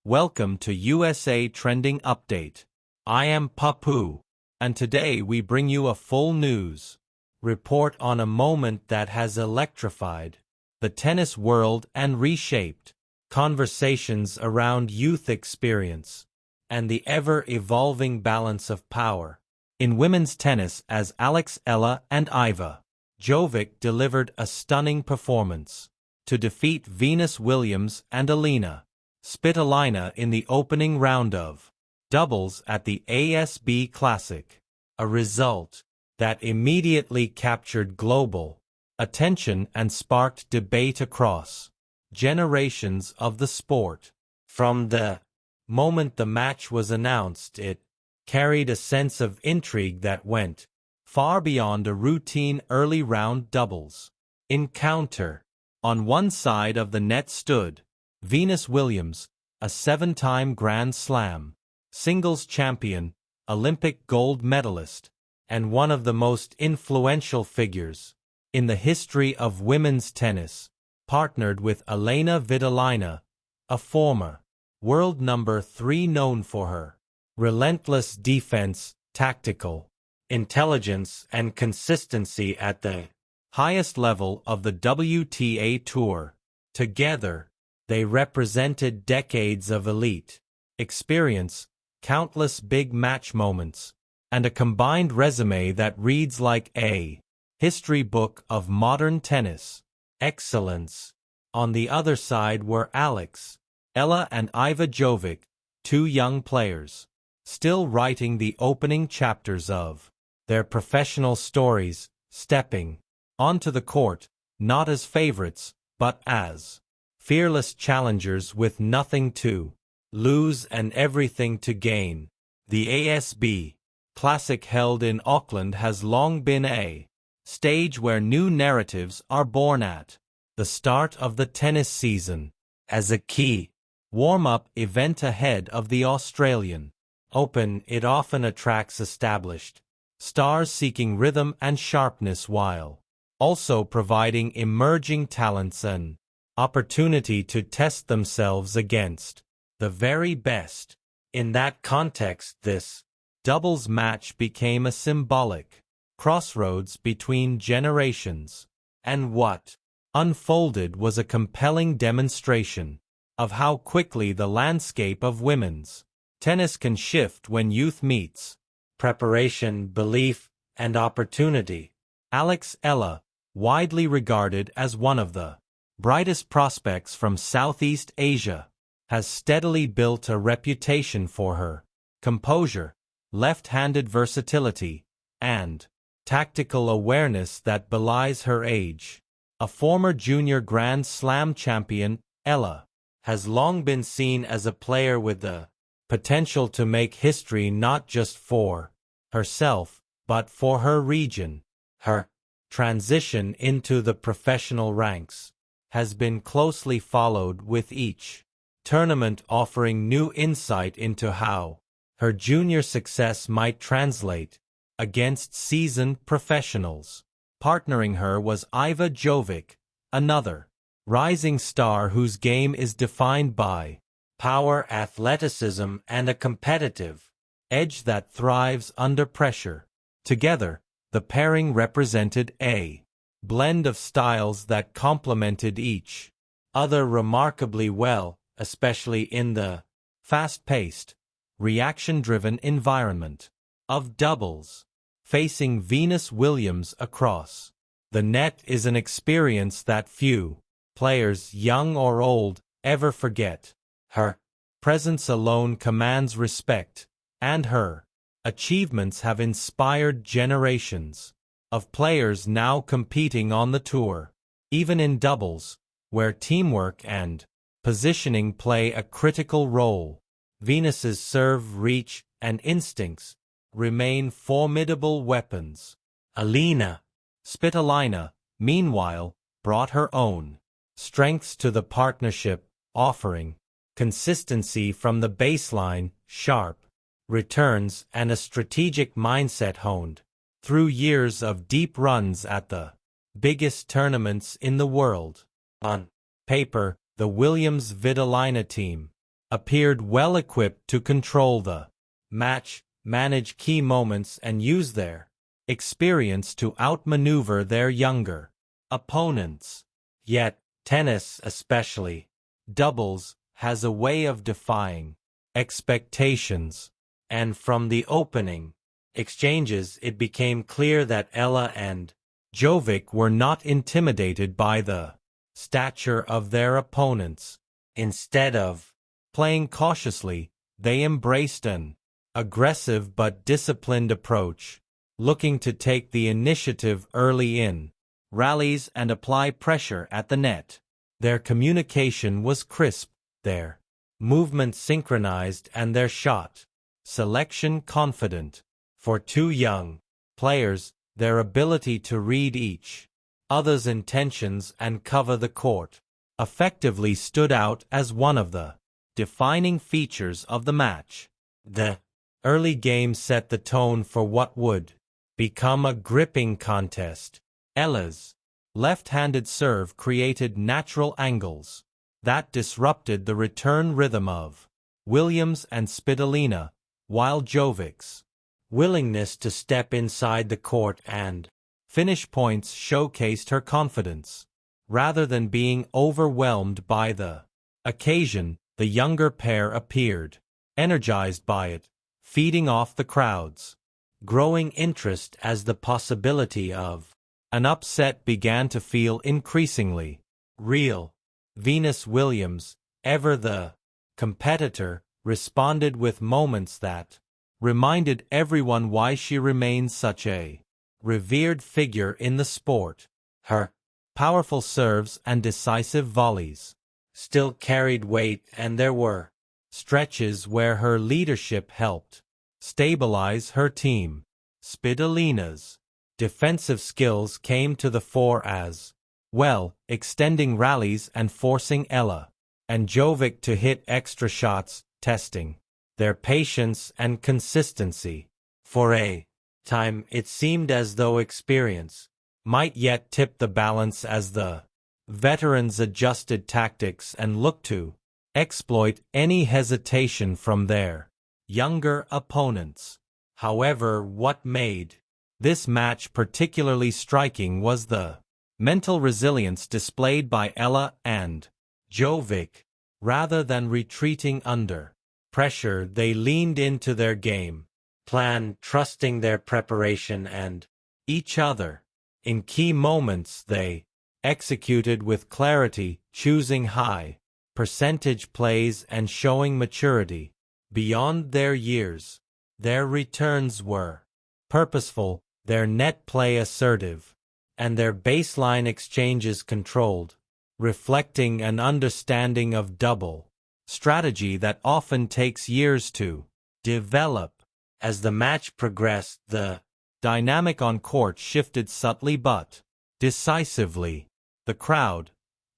Welcome to USA Trending Update. I am Papu, and today we bring you a full news report on a moment that has electrified the tennis world and reshaped conversations around youth experience and the ever-evolving balance of power in women's tennis as Eala and Iva Jovic delivered a stunning performance to defeat Venus Williams and Elina Svitolina in the opening round of doubles at the ASB Classic, a result that immediately captured global attention and sparked debate across generations of the sport. From the moment the match was announced, it carried a sense of intrigue that went far beyond a routine early round doubles encounter. On one side of the net stood Venus Williams, a seven-time Grand Slam singles champion, Olympic gold medalist, and one of the most influential figures in the history of women's tennis, partnered with Elina Svitolina, a former world number 3 known for her relentless defense, tactical intelligence, and consistency at the highest level of the WTA Tour. Together, they represented decades of elite experience, countless big match moments, and a combined resume that reads like a history book of modern tennis excellence. On the other side were Eala and Iva Jovic, two young players, still writing the opening chapters of their professional stories, stepping onto the court, not as favorites, but as fearless challengers with nothing to lose and everything to gain. The ASB Classic held in Auckland has long been a stage where new narratives are born at the start of the tennis season, as a key warm-up event ahead of the Australian Open. It often attracts established stars seeking rhythm and sharpness while also providing emerging talents an opportunity to test themselves against the very best. In that context, this doubles match became a symbolic crossroads between generations, and what unfolded was a compelling demonstration of how quickly the landscape of women's tennis can shift when youth meets preparation, belief, and opportunity. Eala, widely regarded as one of the brightest prospects from Southeast Asia, has steadily built a reputation for her composure, left-handed versatility, and tactical awareness that belies her age. A former junior Grand Slam champion, Eala has long been seen as a player with the potential to make history not just for herself, but for her region. Her transition into the professional ranks has been closely followed, with each tournament offering new insight into how her junior success might translate against seasoned professionals. Partnering her was Iva Jovic, another rising star whose game is defined by power, athleticism, and a competitive edge that thrives under pressure. Together, the pairing represented a blend of styles that complemented each other remarkably well, especially in the fast-paced, reaction-driven environment of doubles. Facing Venus Williams across the net is an experience that few players, young or old, ever forget. Her presence alone commands respect, and her achievements have inspired generations of players now competing on the tour. Even in doubles, where teamwork and positioning play a critical role, Venus's serve, reach, and instincts remain formidable weapons. Elina Svitolina, meanwhile, brought her own strengths to the partnership, offering consistency from the baseline, sharp returns, and a strategic mindset honed through years of deep runs at the biggest tournaments in the world. On paper, the Williams-Svitolina team appeared well-equipped to control the match, manage key moments and use their experience to outmaneuver their younger opponents. Yet, tennis especially, doubles, has a way of defying expectations, and from the opening exchanges it became clear that Eala and Jovic were not intimidated by the stature of their opponents. Instead of playing cautiously, they embraced an aggressive but disciplined approach, looking to take the initiative early in rallies and apply pressure at the net. Their communication was crisp, their movement synchronized and their shot selection confident. For two young players, their ability to read each other's intentions and cover the court effectively stood out as one of the defining features of the match. The early game set the tone for what would become a gripping contest. Eala's left-handed serve created natural angles that disrupted the return rhythm of Williams and Svitolina, while Jovic's willingness to step inside the court and finish points showcased her confidence. Rather than being overwhelmed by the occasion, the younger pair appeared energized by it, feeding off the crowd's growing interest as the possibility of an upset began to feel increasingly real. Venus Williams, ever the competitor, responded with moments that reminded everyone why she remains such a revered figure in the sport. Her powerful serves and decisive volleys still carried weight, and there were stretches where her leadership helped stabilize her team. Svitolina's defensive skills came to the fore as well, extending rallies and forcing Eala and Jovic to hit extra shots, testing their patience and consistency. For a time, it seemed as though experience might yet tip the balance as the veterans adjusted tactics and looked to exploit any hesitation from their younger opponents. However, what made this match particularly striking was the mental resilience displayed by Eala and Jovic. Rather than retreating under pressure, they leaned into their game plan, trusting their preparation and each other. In key moments, they executed with clarity, choosing high percentage plays and showing maturity beyond their years. Their returns were purposeful, their net play assertive, and their baseline exchanges controlled, reflecting an understanding of double strategy that often takes years to develop. As the match progressed, the dynamic on court shifted subtly but decisively. The crowd,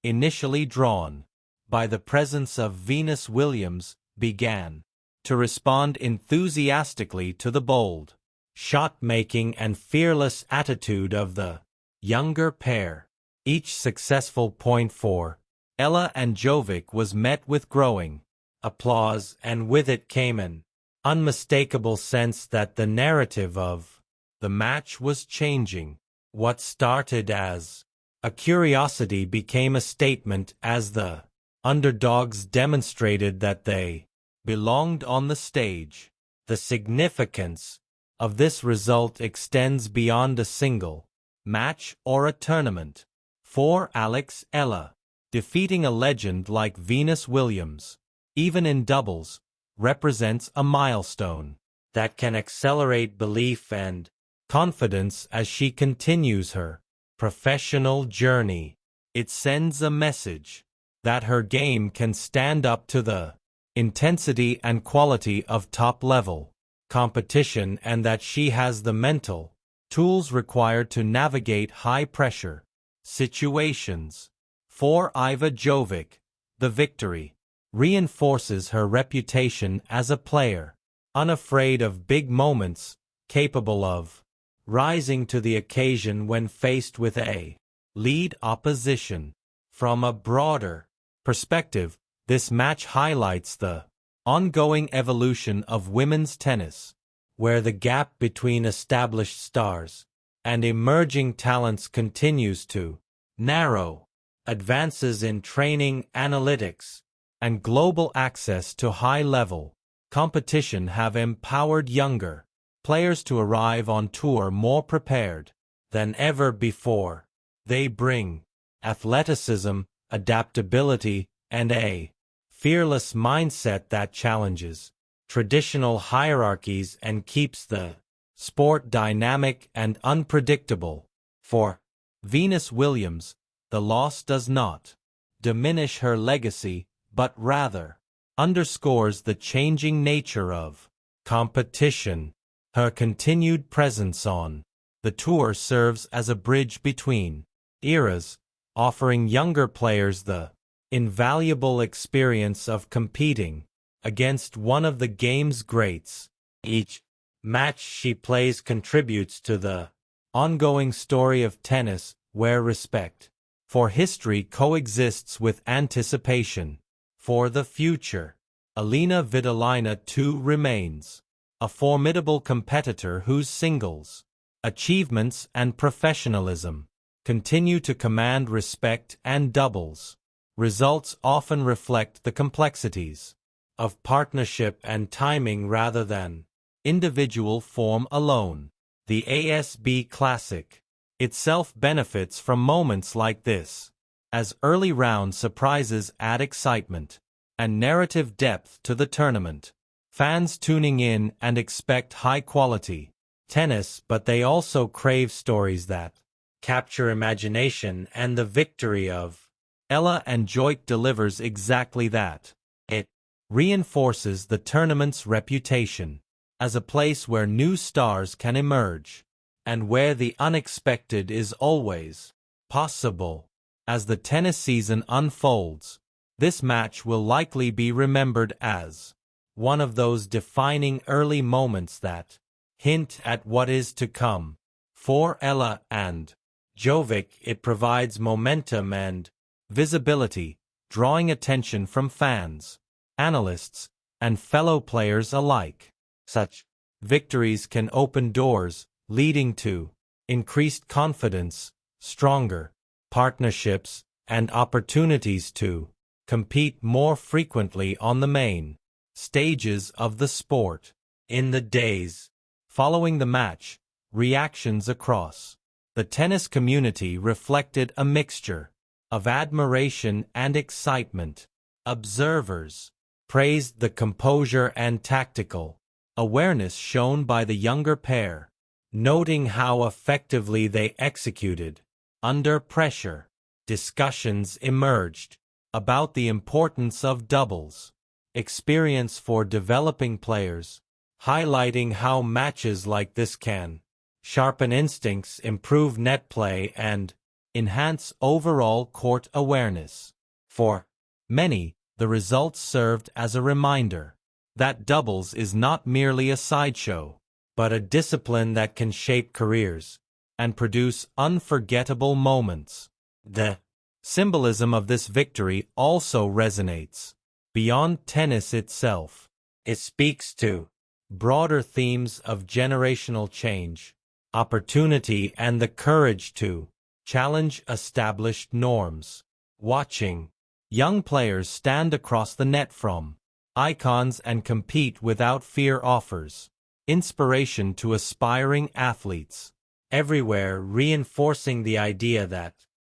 initially drawn by the presence of Venus Williams, began to respond enthusiastically to the bold shot-making and fearless attitude of the younger pair. Each successful point for Eala and Jovic was met with growing applause, and with it came an unmistakable sense that the narrative of the match was changing. What started as a curiosity became a statement as the underdogs demonstrated that they belonged on the stage. The significance of this result extends beyond a single match or a tournament. For Eala, defeating a legend like Venus Williams, even in doubles, represents a milestone that can accelerate belief and confidence as she continues her professional journey. It sends a message that her game can stand up to the intensity and quality of top-level competition, and that she has the mental tools required to navigate high-pressure situations. For Iva Jovic, the victory reinforces her reputation as a player unafraid of big moments, capable of rising to the occasion when faced with a lead opposition. From a broader perspective, This match highlights the ongoing evolution of women's tennis, where the gap between established stars and emerging talents continues to narrow. Advances in training, analytics, and global access to high-level competition have empowered younger players to arrive on tour more prepared than ever before. They bring athleticism, adaptability, and a fearless mindset that challenges traditional hierarchies and keeps the sport dynamic and unpredictable. For Venus Williams, the loss does not diminish her legacy, but rather underscores the changing nature of competition. Her continued presence on the tour serves as a bridge between eras, offering younger players the invaluable experience of competing against one of the game's greats. Each match she plays contributes to the ongoing story of tennis, where respect for history coexists with anticipation for the future. Elina Svitolina too remains a formidable competitor whose singles achievements and professionalism continue to command respect, and doubles results often reflect the complexities of partnership and timing rather than individual form alone. The ASB Classic itself benefits from moments like this, as early round surprises add excitement and narrative depth to the tournament. Fans tuning in and expect high-quality tennis, but they also crave stories that capture imagination, and the victory of Eala and Jovic delivers exactly that. It reinforces the tournament's reputation as a place where new stars can emerge, and where the unexpected is always possible. As the tennis season unfolds, this match will likely be remembered as one of those defining early moments that hint at what is to come. For Eala and Jovic, it provides momentum and visibility, drawing attention from fans, analysts, and fellow players alike. Such victories can open doors, leading to increased confidence, stronger partnerships, and opportunities to compete more frequently on the main stages of the sport. In the days following the match, reactions across the tennis community reflected a mixture of admiration and excitement. Observers praised the composure and tactical awareness shown by the younger pair, noting how effectively they executed under pressure. Discussions emerged about the importance of doubles experience for developing players, highlighting how matches like this can sharpen instincts, improve net play, and enhance overall court awareness. For many, the results served as a reminder that doubles is not merely a sideshow, but a discipline that can shape careers and produce unforgettable moments. The symbolism of this victory also resonates beyond tennis itself. It speaks to broader themes of generational change, opportunity, and the courage to challenge established norms. Watching young players stand across the net from icons and compete without fear offers inspiration to aspiring athletes everywhere, reinforcing the idea that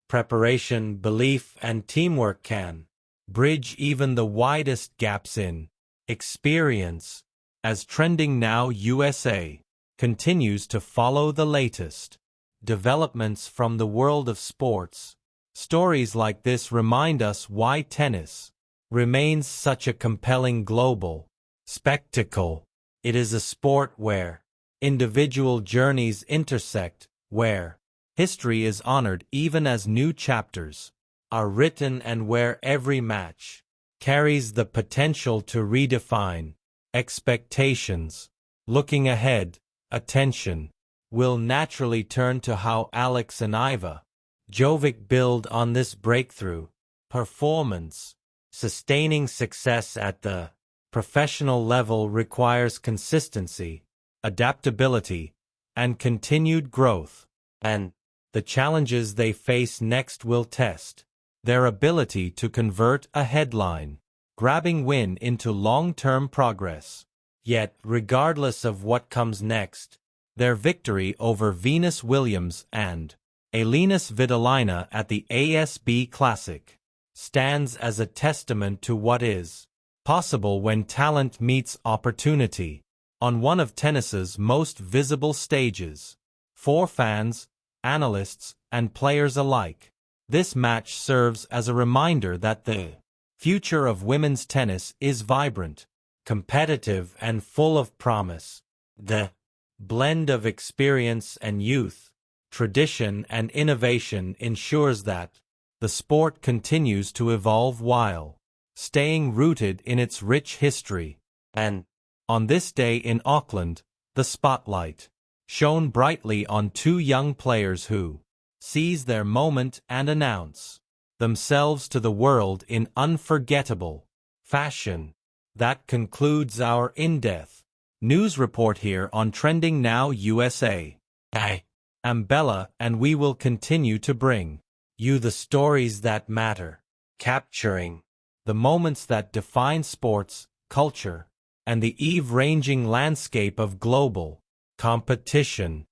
preparation, belief, and teamwork can bridge even the widest gaps in experience. As Trending Now USA continues to follow the latest developments from the world of sports, stories like this remind us why tennis remains such a compelling global spectacle. It is a sport where individual journeys intersect, where history is honored even as new chapters are written, and where every match carries the potential to redefine expectations. Looking ahead, attention will naturally turn to how Alex and Iva Jovic build on this breakthrough performance, Sustaining success at the professional level requires consistency, adaptability, and continued growth, and the challenges they face next will test their ability to convert a headline-grabbing win into long-term progress. Yet, regardless of what comes next, their victory over Venus Williams and Elina Svitolina at the ASB Classic stands as a testament to what is possible when talent meets opportunity on one of tennis's most visible stages. For fans, analysts, and players alike, this match serves as a reminder that the future of women's tennis is vibrant, competitive, and full of promise. The blend of experience and youth, tradition and innovation ensures that the sport continues to evolve while staying rooted in its rich history. And on this day in Auckland, the spotlight shone brightly on two young players who seize their moment and announce themselves to the world in unforgettable fashion. That concludes our in-depth news report here on Trending Now USA. I am Bella, and we will continue to bring you the stories that matter, capturing the moments that define sports, culture, and the ever-changing landscape of global competition.